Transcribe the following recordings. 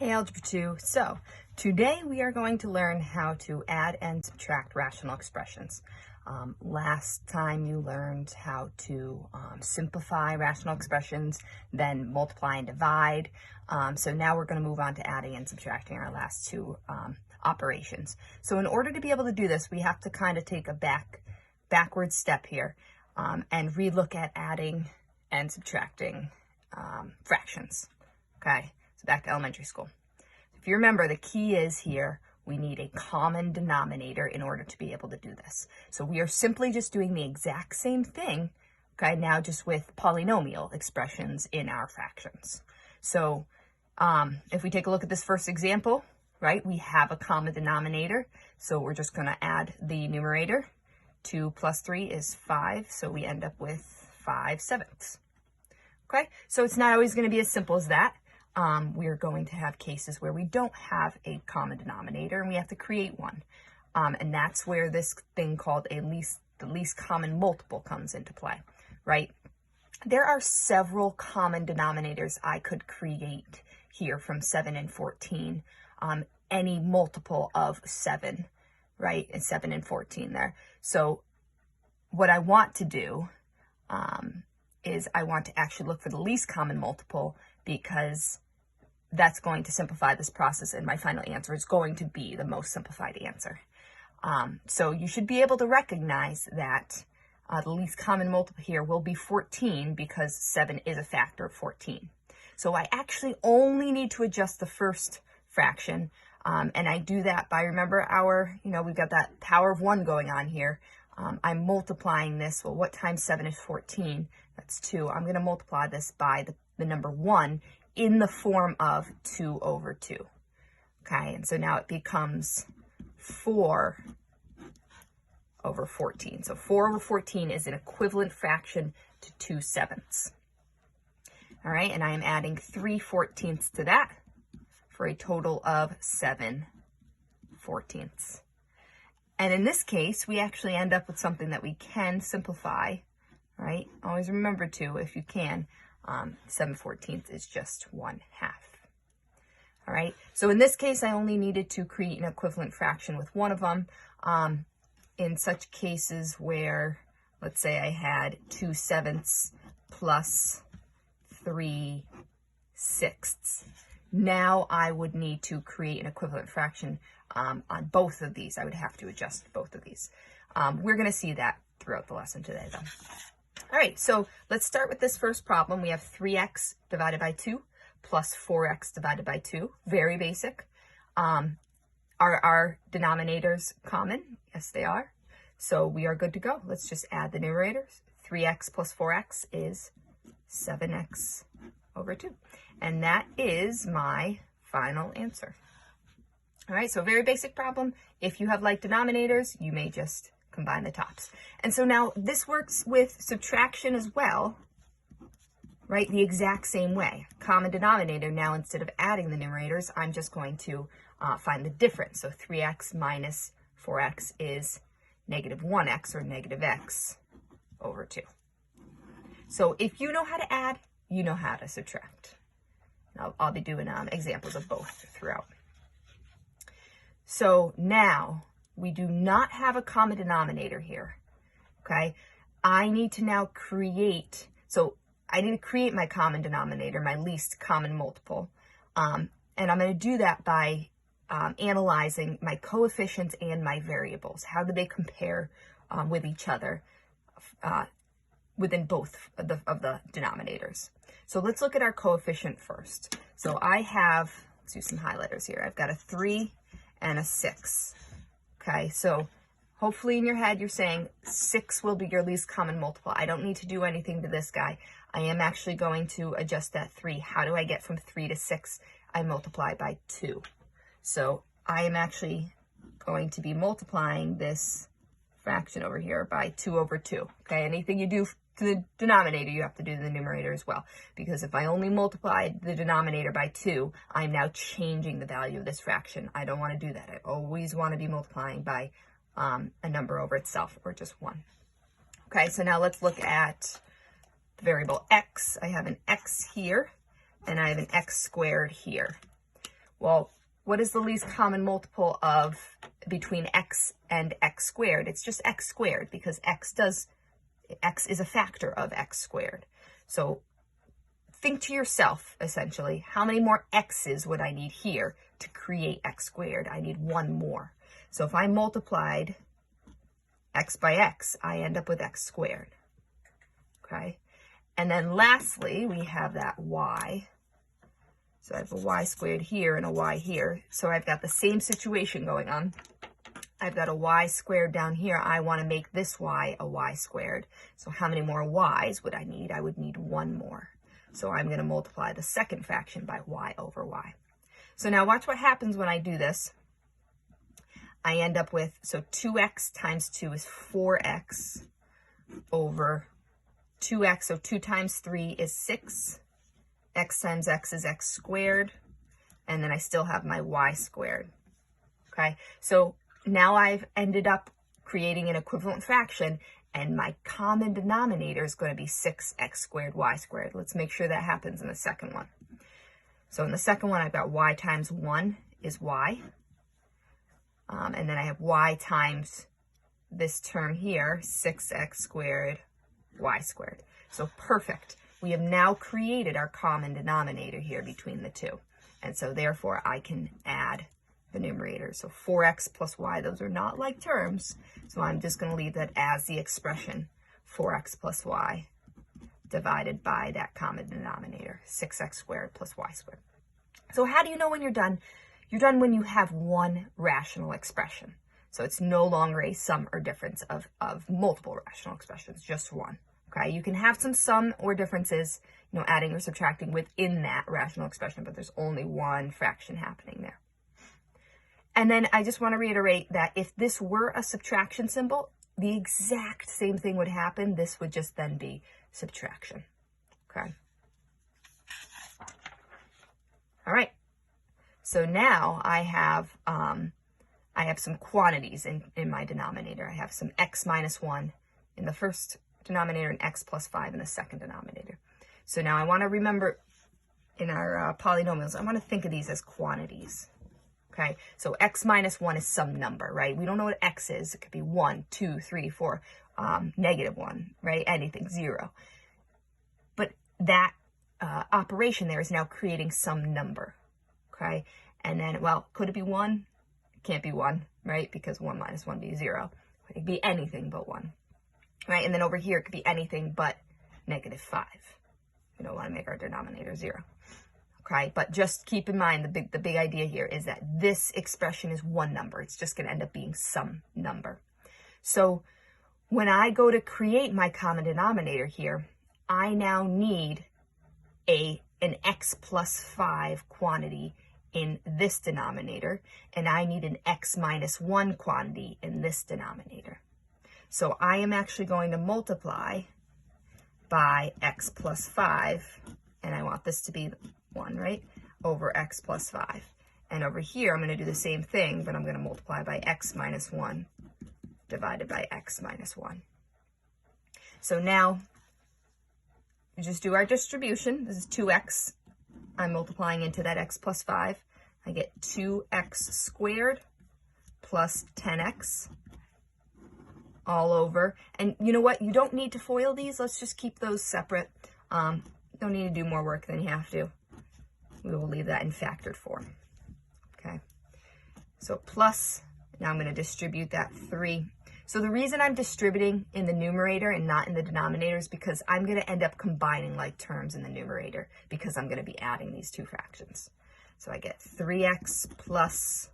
Hey Algebra 2, so today we are going to learn how to add and subtract rational expressions. Last time you learned how to simplify rational expressions, then multiply and divide. So now we're going to move on to adding and subtracting our last two operations. So in order to be able to do this, we have to kind of take a backward step here and relook at adding and subtracting fractions. Okay. So back to elementary school. If you remember, the key is here, we need a common denominator in order to be able to do this. So we are simply just doing the exact same thing, okay, now just with polynomial expressions in our fractions. So if we take a look at this first example, right, we have a common denominator. So we're just going to add the numerator. 2 plus 3 is 5, so we end up with 5/7. Okay, so it's not always going to be as simple as that. We're going to have cases where we don't have a common denominator and we have to create one. And that's where this thing called the least common multiple comes into play, right? There are several common denominators I could create here from 7 and 14. Any multiple of 7, right? And 7 and 14 there. So what I want to do is I want to actually look for the least common multiple, because that's going to simplify this process, and my final answer is going to be the most simplified answer. So you should be able to recognize that the least common multiple here will be 14, because 7 is a factor of 14. So I actually only need to adjust the first fraction, and I do that by, remember we've got that power of 1 going on here. I'm multiplying this, well, what times 7 is 14? That's 2. I'm going to multiply this by the number 1 in the form of 2 over 2. Okay, and so now it becomes 4 over 14. So 4 over 14 is an equivalent fraction to 2/7. All right, and I am adding 3/14 to that for a total of 7/14. And in this case, we actually end up with something that we can simplify, right? Always remember to, if you can, 7/14 is just 1/2. All right, so in this case, I only needed to create an equivalent fraction with one of them. In such cases where, let's say I had 2/7 plus 3/6, now I would need to create an equivalent fraction on both of these. I would have to adjust both of these. We're going to see that throughout the lesson today, though. All right, so let's start with this first problem. We have 3x divided by 2 plus 4x divided by 2. Very basic. Are our denominators common? Yes, they are. So we are good to go. Let's just add the numerators. 3x plus 4x is 7x over 2. And that is my final answer. All right, so very basic problem. If you have like denominators, you may just combine the tops. And so now this works with subtraction as well, right? The exact same way. Common denominator, now instead of adding the numerators, I'm just going to find the difference. So 3x minus 4x is -1x, or -x over 2. So if you know how to add, you know how to subtract. I'll be doing examples of both throughout. So now we do not have a common denominator here, okay? I need to now create my common denominator, my least common multiple. And I'm going to do that by analyzing my coefficients and my variables. How do they compare with each other within both of the denominators? So let's look at our coefficient first. So let's do some highlighters here. I've got a 3 and a 6. Okay, so hopefully in your head you're saying 6 will be your least common multiple. I don't need to do anything to this guy. I am actually going to adjust that 3. How do I get from 3 to 6? I multiply by 2. So I am actually going to be multiplying this fraction over here by 2 over 2. Okay, anything you do to the denominator, you have to do to the numerator as well. Because if I only multiply the denominator by 2, I'm now changing the value of this fraction. I don't want to do that. I always want to be multiplying by a number over itself, or just 1. Okay, so now let's look at the variable x. I have an x here, and I have an x squared here. Well, what is the least common multiple of between x and x squared? It's just x squared, because x is a factor of x squared. So think to yourself, essentially, how many more x's would I need here to create x squared? I need one more. So if I multiplied x by x, I end up with x squared. Okay? And then lastly, we have that y. So I have a y squared here and a y here. So I've got the same situation going on. I've got a y squared down here. I want to make this y a y squared. So how many more y's would I need? I would need one more. So I'm going to multiply the second fraction by y over y. So now watch what happens when I do this. I end up with, so 2x times 2 is 4x over 2x. So 2 times 3 is 6. X times x is x squared. And then I still have my y squared. Okay, so now I've ended up creating an equivalent fraction, and my common denominator is going to be 6x squared y squared. Let's make sure that happens in the second one. So in the second one, I've got y times 1 is y. And then I have y times this term here, 6x squared y squared. So perfect. We have now created our common denominator here between the two. And so therefore I can add the numerator. So 4x plus y, those are not like terms. So I'm just going to leave that as the expression 4x plus y divided by that common denominator, 6x squared plus y squared. So how do you know when you're done? You're done when you have one rational expression. So it's no longer a sum or difference of multiple rational expressions, just one. Okay, you can have some sum or differences, adding or subtracting within that rational expression, but there's only one fraction happening there. And then I just want to reiterate that if this were a subtraction symbol, the exact same thing would happen. This would just then be subtraction. Okay. All right. So now I have some quantities in my denominator. I have some x minus 1 in the first denominator and x plus 5 in the second denominator. So now I want to remember in our polynomials, I want to think of these as quantities. Okay, so x minus 1 is some number, right? We don't know what x is. It could be 1, 2, 3, 4, negative 1, right? Anything, 0. But that operation there is now creating some number, okay? And then, well, could it be 1? It can't be 1, right? Because 1 minus 1 be 0. It could be anything but 1, right? And then over here, it could be anything but negative 5. We don't want to make our denominator 0. Okay, but just keep in mind the big idea here is that this expression is one number. It's just going to end up being some number. So when I go to create my common denominator here, I now need an x plus 5 quantity in this denominator, and I need an x minus 1 quantity in this denominator. So I am actually going to multiply by x plus 5, and I want this to be 1, right, over x plus 5. And over here, I'm going to do the same thing, but I'm going to multiply by x minus 1 divided by x minus 1. So now, we just do our distribution. This is 2x. I'm multiplying into that x plus 5. I get 2x squared plus 10x all over. And you know what? You don't need to FOIL these. Let's just keep those separate. Don't need to do more work than you have to. We will leave that in factored form. Okay. So plus, now I'm going to distribute that 3. So the reason I'm distributing in the numerator and not in the denominator is because I'm going to end up combining like terms in the numerator because I'm going to be adding these two fractions. So I get 3x plus,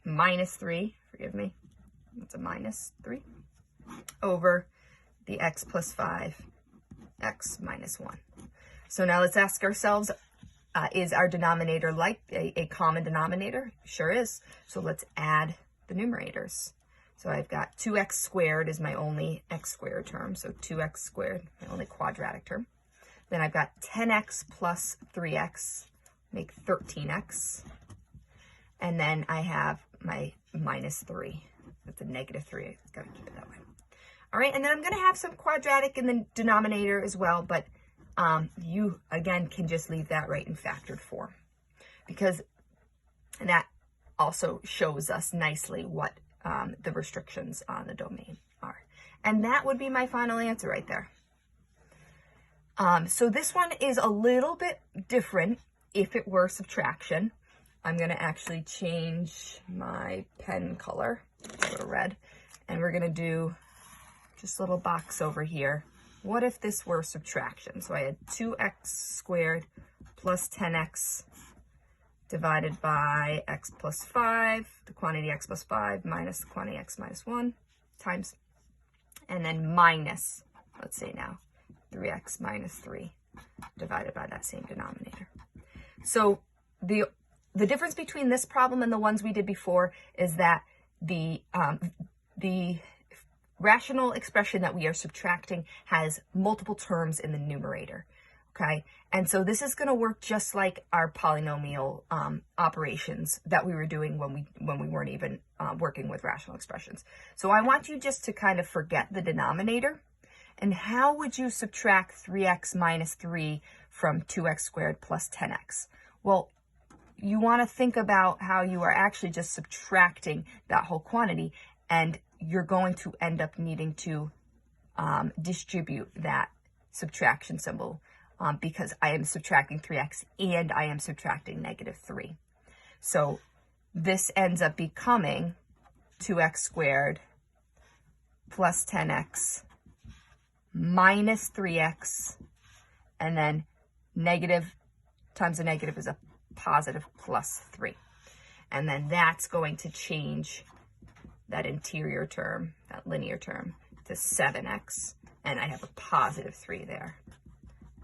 minus 3, forgive me. That's a minus 3 over the x plus 5, x minus 1. So now let's ask ourselves, is our denominator like a common denominator? Sure is. So let's add the numerators. So I've got 2x squared is my only x squared term. So 2x squared, my only quadratic term. Then I've got 10x plus 3x, make 13x. And then I have my minus 3. That's a negative 3. I've got to keep it that way. All right, and then I'm going to have some quadratic in the denominator as well, but you, again, can just leave that right in factored form. Because And that also shows us nicely what the restrictions on the domain are. And that would be my final answer right there. So this one is a little bit different if it were subtraction. I'm going to actually change my pen color to red, and we're going to do just a little box over here. What if this were subtraction? So I had 2x squared plus 10x divided by x plus 5, the quantity x plus 5 minus the quantity x minus 1 times, and then minus, let's say now, 3x minus 3 divided by that same denominator. So the difference between this problem and the ones we did before is that the rational expression that we are subtracting has multiple terms in the numerator, okay? And so this is going to work just like our polynomial operations that we were doing when we weren't even working with rational expressions. So I want you just to kind of forget the denominator. And how would you subtract 3x minus 3 from 2x squared plus 10x? Well, you want to think about how you are actually just subtracting that whole quantity, and you're going to end up needing to distribute that subtraction symbol because I am subtracting 3x and I am subtracting negative 3. So this ends up becoming 2x squared plus 10x minus 3x, and then negative times a negative is a positive plus 3. And then that's going to change that interior term, that linear term, to 7x, and I have a positive 3 there.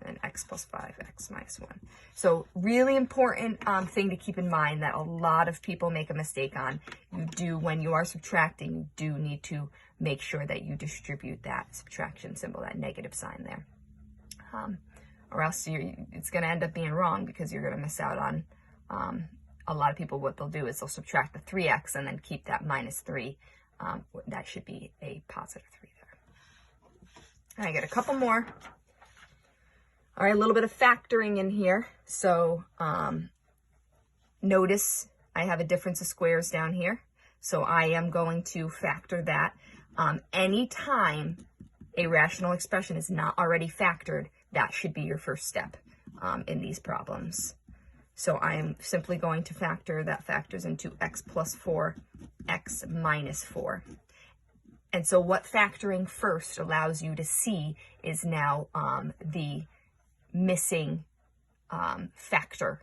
And x plus 5, x minus 1. So really important thing to keep in mind that a lot of people make a mistake on. You do, when you are subtracting, you do need to make sure that you distribute that subtraction symbol, that negative sign there. Or else it's going to end up being wrong because you're going to miss out on, a lot of people, what they'll do is they'll subtract the 3x and then keep that minus 3. That should be a positive 3 there. I got a couple more. All right, a little bit of factoring in here. So notice I have a difference of squares down here. So I am going to factor that. Anytime a rational expression is not already factored, that should be your first step in these problems. So I'm simply going to factor, that factors into x plus 4, x minus 4. And so what factoring first allows you to see is now the missing factor,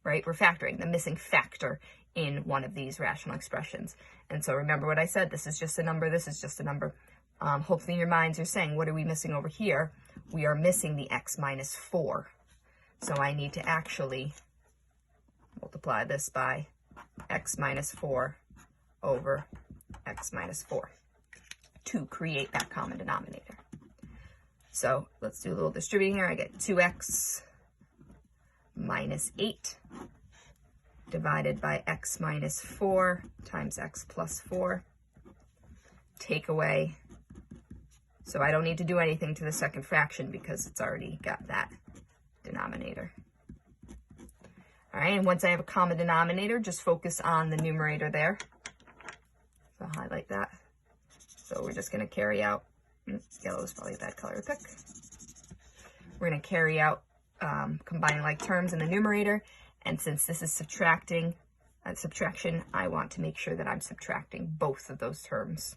right? We're factoring the missing factor in one of these rational expressions. And so remember what I said, this is just a number, this is just a number. Hopefully in your minds you're saying, what are we missing over here? We are missing the x minus 4. So I need to actually multiply this by x minus 4 over x minus 4 to create that common denominator. So let's do a little distributing here. I get 2x minus 8 divided by x minus 4 times x plus 4. Take away. So I don't need to do anything to the second fraction because it's already got that denominator. All right, and once I have a common denominator, just focus on the numerator there. So I'll highlight that. So we're just going to carry out, yellow is probably a bad color to pick. We're going to carry out combining like terms in the numerator. And since this is subtraction, I want to make sure that I'm subtracting both of those terms.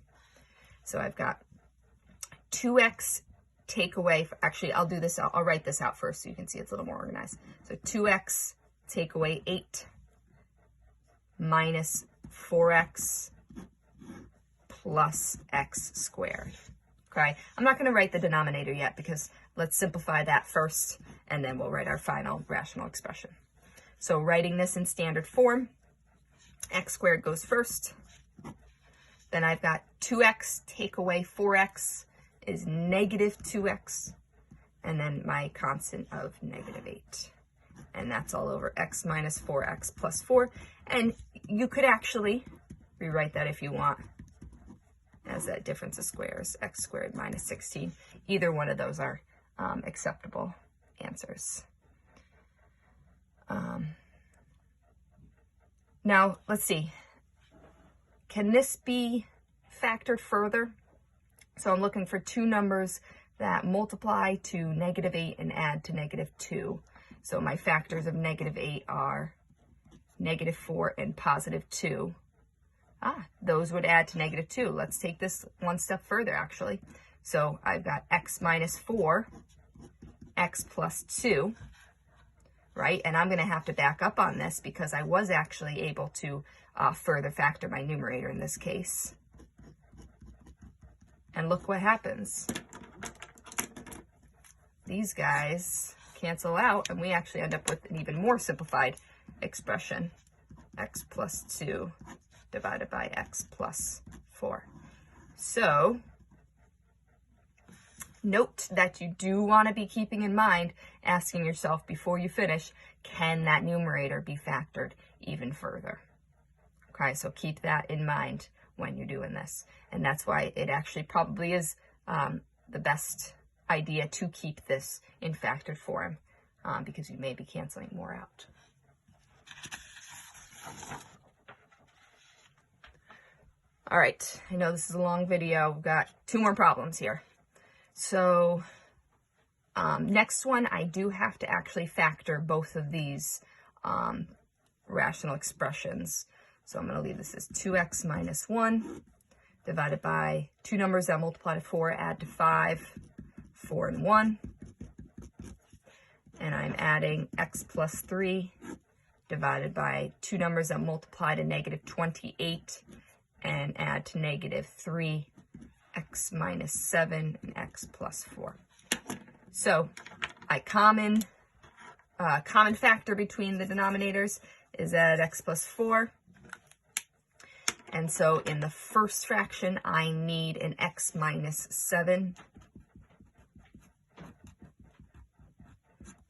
So I've got 2x take away, actually I'll do this, I'll write this out first so you can see it's a little more organized. So 2x take away 8 minus 4x plus x squared. Okay, I'm not going to write the denominator yet because let's simplify that first and then we'll write our final rational expression. So writing this in standard form, x squared goes first. Then I've got 2x take away 4x is negative 2x, and then my constant of negative 8. And that's all over x minus 4x plus 4. And you could actually rewrite that if you want as that difference of squares, x squared minus 16. Either one of those are acceptable answers. Now, let's see. Can this be factored further? So I'm looking for two numbers that multiply to -8 and add to -2. So my factors of -8 are -4 and +2. Those would add to -2. Let's take this one step further, actually. So I've got x minus 4, x plus 2, right? And I'm going to have to back up on this because I was actually able to further factor my numerator in this case. And look what happens. These guys cancel out, and we actually end up with an even more simplified expression. X plus 2 divided by x plus 4. So, note that you do want to be keeping in mind, asking yourself before you finish, can that numerator be factored even further? Okay, so keep that in mind when you're doing this. And that's why it actually probably is the best idea to keep this in factored form, because you may be canceling more out. All right, I know this is a long video. We've got 2 more problems here. So next one, I do have to actually factor both of these rational expressions. So I'm going to leave this as 2x minus 1 divided by 2 numbers that multiply to 4, add to 5, 4 and 1. And I'm adding x plus 3 divided by 2 numbers that multiply to -28 and add to -3, x minus 7 and x plus 4. So I common factor between the denominators is add x plus 4. And so in the first fraction, I need an x minus 7.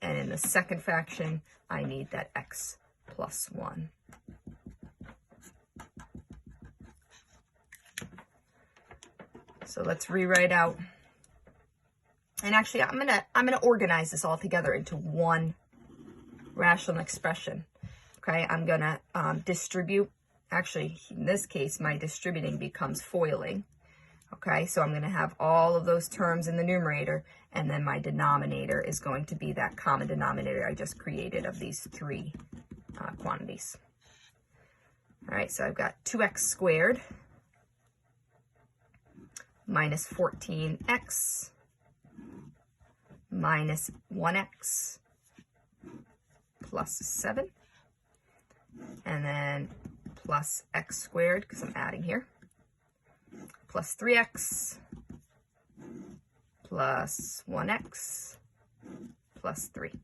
And in the second fraction, I need that x plus 1. So let's rewrite out. And actually, I'm gonna organize this all together into one rational expression. Okay, I'm gonna distribute. Actually, in this case, my distributing becomes foiling. Okay, so I'm going to have all of those terms in the numerator, and then my denominator is going to be that common denominator I just created of these 3 quantities. All right, so I've got 2x squared minus 14x minus 1x plus 7, and then plus x squared, because I'm adding here, plus 3x plus 1x plus 3.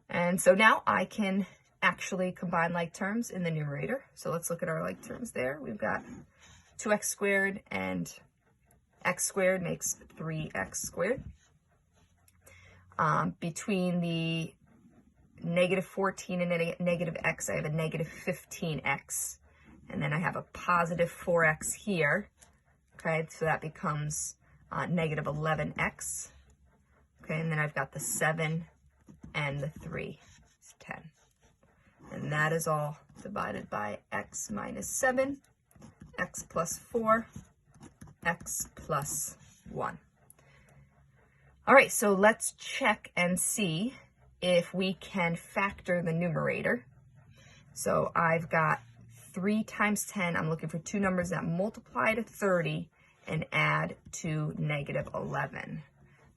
And so now I can actually combine like terms in the numerator. So let's look at our like terms there. We've got 2x squared and x squared makes 3x squared. Between the -14 and negative x, I have a -15x. And then I have a positive 4x here. Okay, so that becomes -11x. Okay, and then I've got the 7 and the 3. It's 10. And that is all divided by x minus 7, x plus 4, x plus 1. All right, so let's check and see if we can factor the numerator. So I've got 3 times 10. I'm looking for 2 numbers that multiply to 30 and add to -11.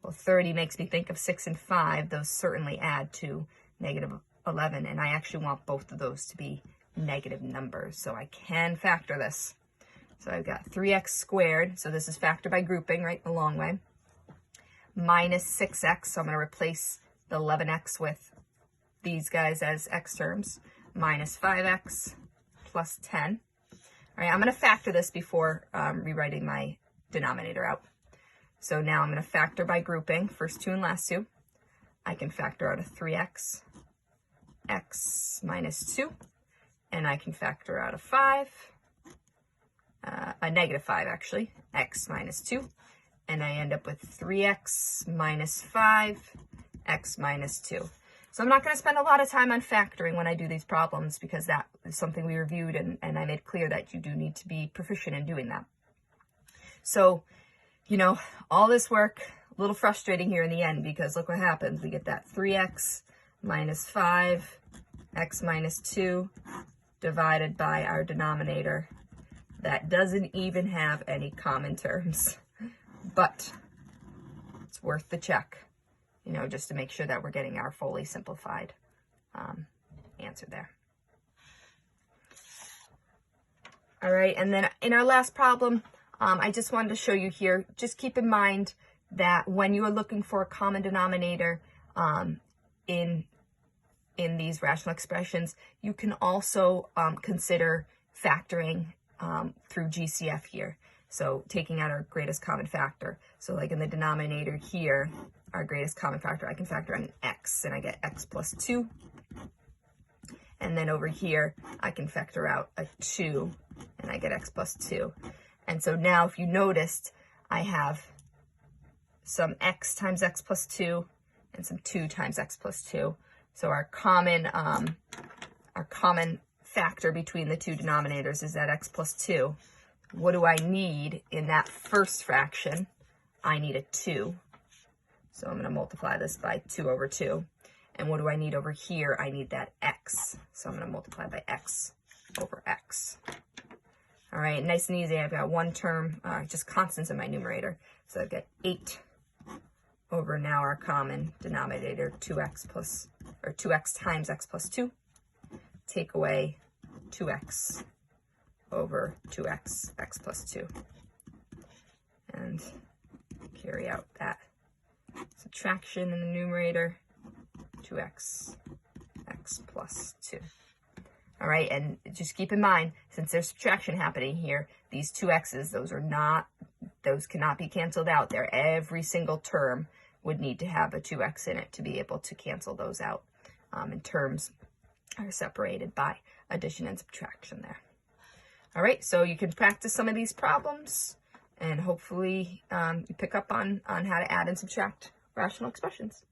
Well, 30 makes me think of 6 and 5. Those certainly add to -11, and I actually want both of those to be negative numbers, so I can factor this. So I've got 3x squared, so this is factored by grouping, right, the long way, minus 6x, so I'm going to replace the 11x with these guys as x terms, minus 5x plus 10. All right, I'm going to factor this before rewriting my denominator out. So now I'm going to factor by grouping, first 2 and last 2. I can factor out a 3x, x minus 2, and I can factor out a 5, a -5 actually, x minus 2, and I end up with 3x minus 5, x minus 2. So I'm not going to spend a lot of time on factoring when I do these problems, because that is something we reviewed, and I made clear that you do need to be proficient in doing that. So, you know, all this work, a little frustrating here in the end, because look what happens. We get that 3x minus 5, x minus 2, divided by our denominator that doesn't even have any common terms. But it's worth the check, you know, just to make sure that we're getting our fully simplified answer there. All right, and then in our last problem, I just wanted to show you here, just keep in mind that when you are looking for a common denominator in these rational expressions, you can also consider factoring through GCF here. So taking out our greatest common factor. So like in the denominator here, our greatest common factor, I can factor in x, and I get x plus 2. And then over here, I can factor out a 2, and I get x plus 2. And so now, if you noticed, I have some x times x plus 2 and some 2 times x plus 2. So our common factor between the two denominators is that x plus 2. What do I need in that first fraction? I need a 2. So I'm going to multiply this by 2 over 2. And what do I need over here? I need that x. So I'm going to multiply by x over x. All right, nice and easy. I've got one term, just constants in my numerator. So I've got 8 over now our common denominator, 2x times x plus 2. Take away 2x over 2x, x plus 2. And carry out that subtraction in the numerator, 2x, x plus 2. All right, and just keep in mind, since there's subtraction happening here, these two x's, those cannot be canceled out there. Every single term would need to have a 2x in it to be able to cancel those out. And terms are separated by addition and subtraction there. All right, so you can practice some of these problems, and hopefully you pick up on how to add and subtract rational expressions.